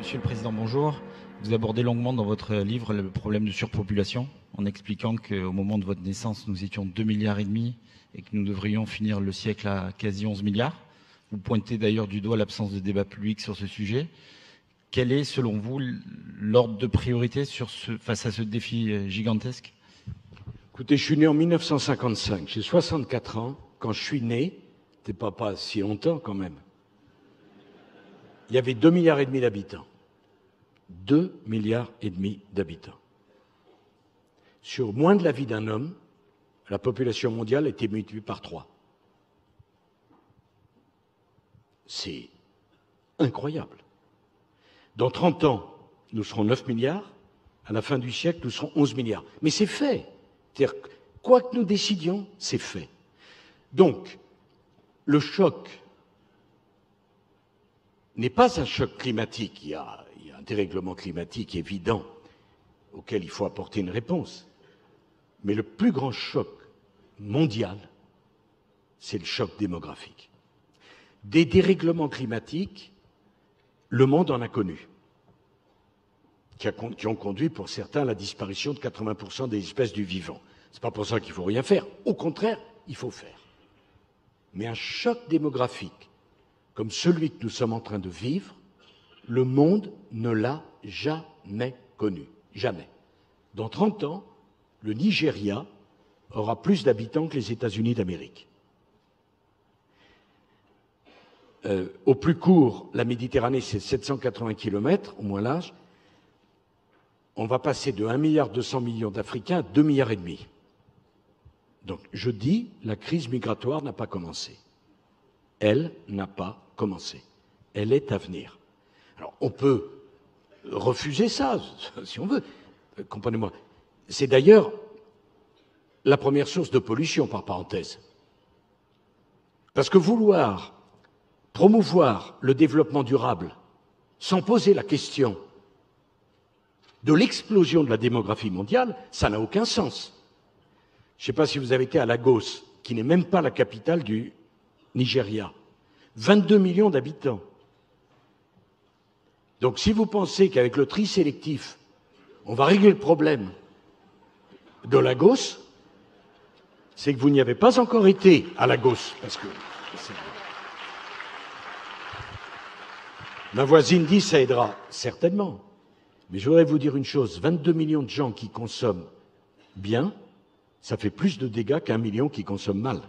Monsieur le Président, bonjour. Vous abordez longuement dans votre livre le problème de surpopulation, en expliquant qu'au moment de votre naissance, nous étions 2,5 milliards et que nous devrions finir le siècle à quasi 11 milliards. Vous pointez d'ailleurs du doigt l'absence de débat public sur ce sujet. Quel est, selon vous, l'ordre de priorité face à ce défi gigantesque? Écoutez, je suis né en 1955, j'ai 64 ans. Quand je suis né, c'était pas si longtemps quand même, il y avait 2,5 milliards d'habitants. 2,5 milliards d'habitants. Sur moins de la vie d'un homme, la population mondiale a été multipliée par 3. C'est incroyable. Dans 30 ans, nous serons 9 milliards. À la fin du siècle, nous serons 11 milliards. Mais c'est fait. C'est-à-dire, quoi que nous décidions, c'est fait. Donc, le choc n'est pas un choc climatique. Il y a un dérèglement climatique évident auquel il faut apporter une réponse. Mais le plus grand choc mondial, c'est le choc démographique. Des dérèglements climatiques, le monde en a connu, qui ont conduit pour certains à la disparition de 80% des espèces du vivant. C'est pas pour ça qu'il ne faut rien faire. Au contraire, il faut faire. Mais un choc démographique, comme celui que nous sommes en train de vivre, le monde ne l'a jamais connu. Jamais. Dans 30 ans, le Nigeria aura plus d'habitants que les États-Unis d'Amérique. Au plus court, la Méditerranée, c'est 780 km, au moins large. On va passer de 1,2 milliard d'Africains à 2,5 milliards. Donc, je dis, la crise migratoire n'a pas commencé. Elle n'a pas commencé. Elle est à venir. Alors, on peut refuser ça, si on veut. Comprenez-moi. C'est d'ailleurs la première source de pollution, par parenthèse. Parce que vouloir promouvoir le développement durable sans poser la question de l'explosion de la démographie mondiale, ça n'a aucun sens. Je ne sais pas si vous avez été à Lagos, qui n'est même pas la capitale du Nigeria. 22 millions d'habitants. Donc si vous pensez qu'avec le tri sélectif, on va régler le problème de Lagos, c'est que vous n'y avez pas encore été à Lagos. Parce que ma voisine dit ça aidera, certainement. Mais je voudrais vous dire une chose, 22 millions de gens qui consomment bien, ça fait plus de dégâts qu'1 million qui consomment mal.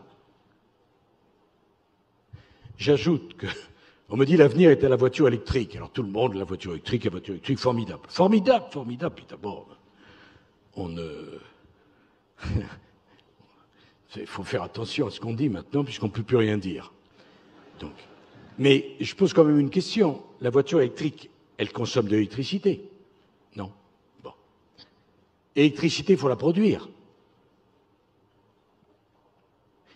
J'ajoute que, on me dit l'avenir est à la voiture électrique. Alors tout le monde, la voiture électrique, formidable. Formidable, formidable. Puis d'abord, il faut faire attention à ce qu'on dit maintenant, puisqu'on ne peut plus rien dire. Donc, mais je pose quand même une question. La voiture électrique, elle consomme de l'électricité? Non. Bon. L'électricité, il faut la produire.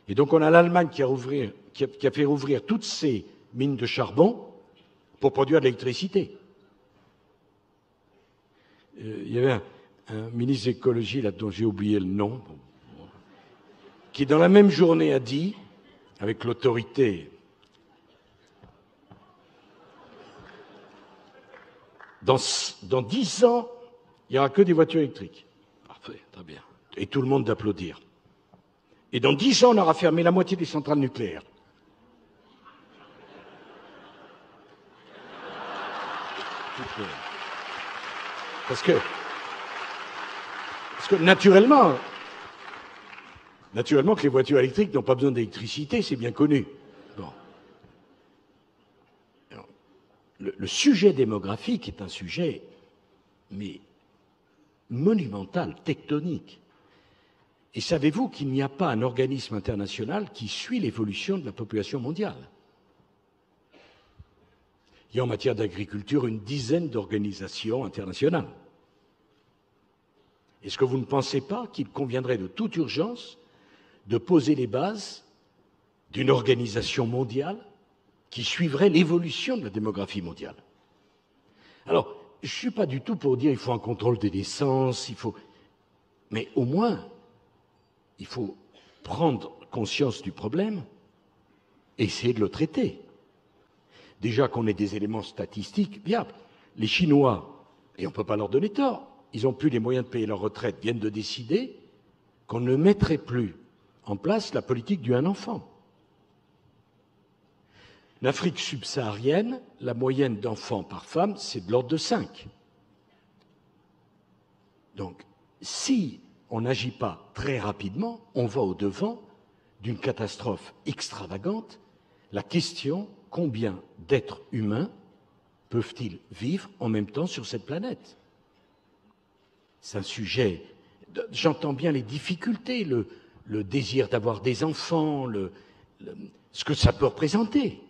Et donc on a l'Allemagne qui a fait rouvrir toutes ses mines de charbon pour produire de l'électricité. Il y avait un ministre d'écologie, là, dont j'ai oublié le nom, qui dans la même journée a dit, avec l'autorité, dans 10 ans, il n'y aura que des voitures électriques. Parfait, très bien. Et tout le monde d'applaudir. Et dans 10 ans, on aura fermé la moitié des centrales nucléaires. Parce que naturellement que les voitures électriques n'ont pas besoin d'électricité, c'est bien connu. Bon. Alors, le sujet démographique est un sujet, mais monumental, tectonique. Et savez-vous qu'il n'y a pas un organisme international qui suit l'évolution de la population mondiale? Il y a en matière d'agriculture une dizaine d'organisations internationales. Est-ce que vous ne pensez pas qu'il conviendrait de toute urgence de poser les bases d'une organisation mondiale qui suivrait l'évolution de la démographie mondiale? Alors, je ne suis pas du tout pour dire qu'il faut un contrôle des naissances, mais au moins, il faut prendre conscience du problème et essayer de le traiter. Déjà qu'on ait des éléments statistiques viables. Les Chinois, et on ne peut pas leur donner tort, ils n'ont plus les moyens de payer leur retraite, viennent de décider qu'on ne mettrait plus en place la politique du un enfant. L'Afrique subsaharienne, la moyenne d'enfants par femme, c'est de l'ordre de 5. Donc, si on n'agit pas très rapidement, on va au-devant d'une catastrophe extravagante. La question, combien d'êtres humains peuvent-ils vivre en même temps sur cette planète? C'est un sujet... J'entends bien les difficultés, le désir d'avoir des enfants, ce que ça peut représenter.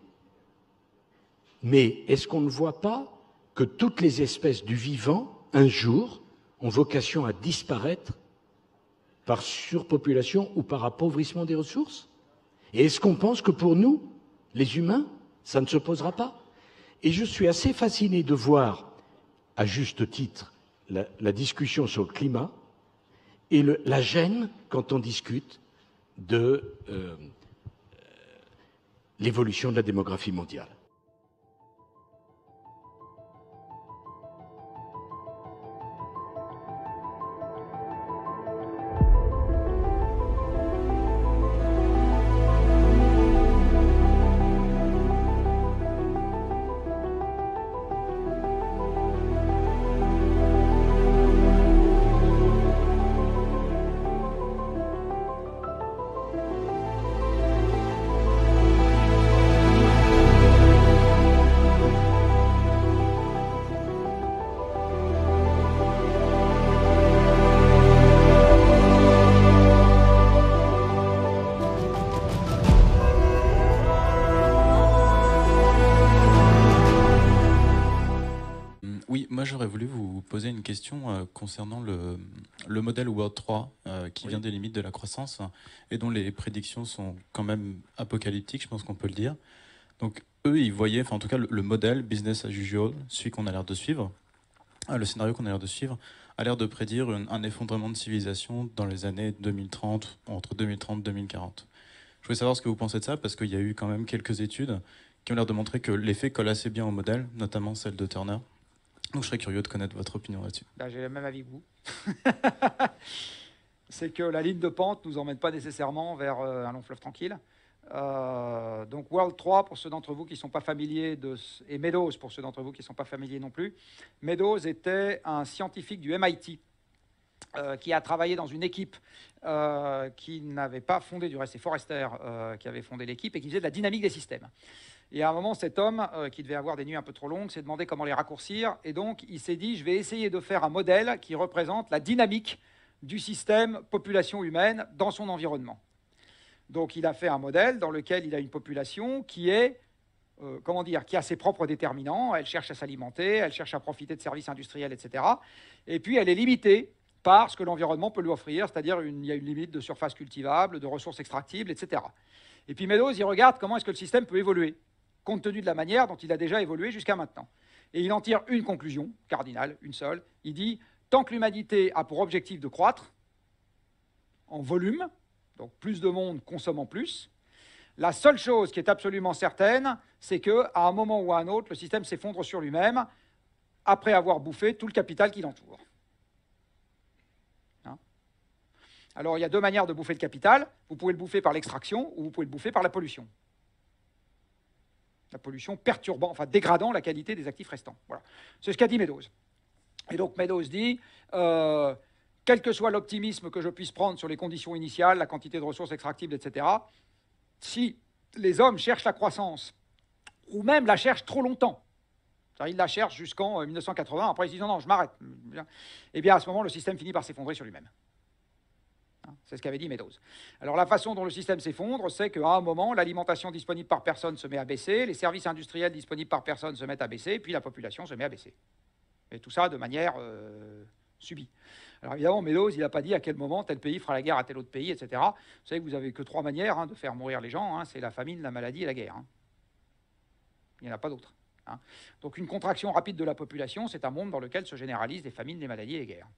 Mais est-ce qu'on ne voit pas que toutes les espèces du vivant, un jour, ont vocation à disparaître par surpopulation ou par appauvrissement des ressources? Et est-ce qu'on pense que pour nous, les humains, ça ne se posera pas? Et je suis assez fasciné de voir, à juste titre, la discussion sur le climat et la gêne quand on discute de l'évolution de la démographie mondiale. J'aurais voulu vous poser une question concernant le modèle World 3 qui vient des limites de la croissance et dont les prédictions sont quand même apocalyptiques, je pense qu'on peut le dire. Donc eux, ils voyaient, enfin en tout cas le modèle business as usual, celui qu'on a l'air de suivre, le scénario qu'on a l'air de suivre, a l'air de prédire un effondrement de civilisation dans les années 2030, entre 2030 et 2040. Je voulais savoir ce que vous pensez de ça, parce qu'il y a eu quand même quelques études qui ont l'air de montrer que l'effet colle assez bien au modèle, notamment celle de Turner. Donc je serais curieux de connaître votre opinion là-dessus. J'ai le même avis que vous. C'est que la ligne de pente ne nous emmène pas nécessairement vers un long fleuve tranquille. Donc World 3, pour ceux d'entre vous qui ne sont pas familiers, et Meadows, pour ceux d'entre vous qui ne sont pas familiers non plus. Meadows était un scientifique du MIT qui a travaillé dans une équipe qui n'avait pas fondé, du reste c'est Forrester qui avait fondé l'équipe, et qui faisait de la dynamique des systèmes. Et à un moment, cet homme, qui devait avoir des nuits un peu trop longues, s'est demandé comment les raccourcir. Et donc, il s'est dit, je vais essayer de faire un modèle qui représente la dynamique du système population humaine dans son environnement. Donc, il a fait un modèle dans lequel il a une population qui est, qui a ses propres déterminants. Elle cherche à s'alimenter, elle cherche à profiter de services industriels, etc. Et puis, elle est limitée par ce que l'environnement peut lui offrir, c'est-à-dire il y a une limite de surface cultivable, de ressources extractibles, etc. Et puis Meadows, il regarde comment est-ce que le système peut évoluer, compte tenu de la manière dont il a déjà évolué jusqu'à maintenant. Et il en tire une conclusion cardinale, une seule. Il dit, tant que l'humanité a pour objectif de croître en volume, donc plus de monde consommant plus, la seule chose qui est absolument certaine, c'est qu'à un moment ou à un autre, le système s'effondre sur lui-même après avoir bouffé tout le capital qui l'entoure. Alors, il y a deux manières de bouffer le capital. Vous pouvez le bouffer par l'extraction ou vous pouvez le bouffer par la pollution. La pollution perturbant, enfin dégradant la qualité des actifs restants. Voilà. C'est ce qu'a dit Meadows. Et donc Meadows dit, quel que soit l'optimisme que je puisse prendre sur les conditions initiales, la quantité de ressources extractibles, etc., si les hommes cherchent la croissance, ou même la cherchent trop longtemps, c'est-à-dire ils la cherchent jusqu'en 1980, après ils disent non, je m'arrête, eh bien à ce moment, le système finit par s'effondrer sur lui-même. C'est ce qu'avait dit Meadows. Alors la façon dont le système s'effondre, c'est qu'à un moment, l'alimentation disponible par personne se met à baisser, les services industriels disponibles par personne se mettent à baisser, puis la population se met à baisser. Et tout ça de manière subie. Alors évidemment, Meadows, il n'a pas dit à quel moment tel pays fera la guerre à tel autre pays, etc. Vous savez que vous n'avez que 3 manières de faire mourir les gens, c'est la famine, la maladie et la guerre. Il n'y en a pas d'autres. Donc une contraction rapide de la population, c'est un monde dans lequel se généralisent les famines, les maladies et les guerres.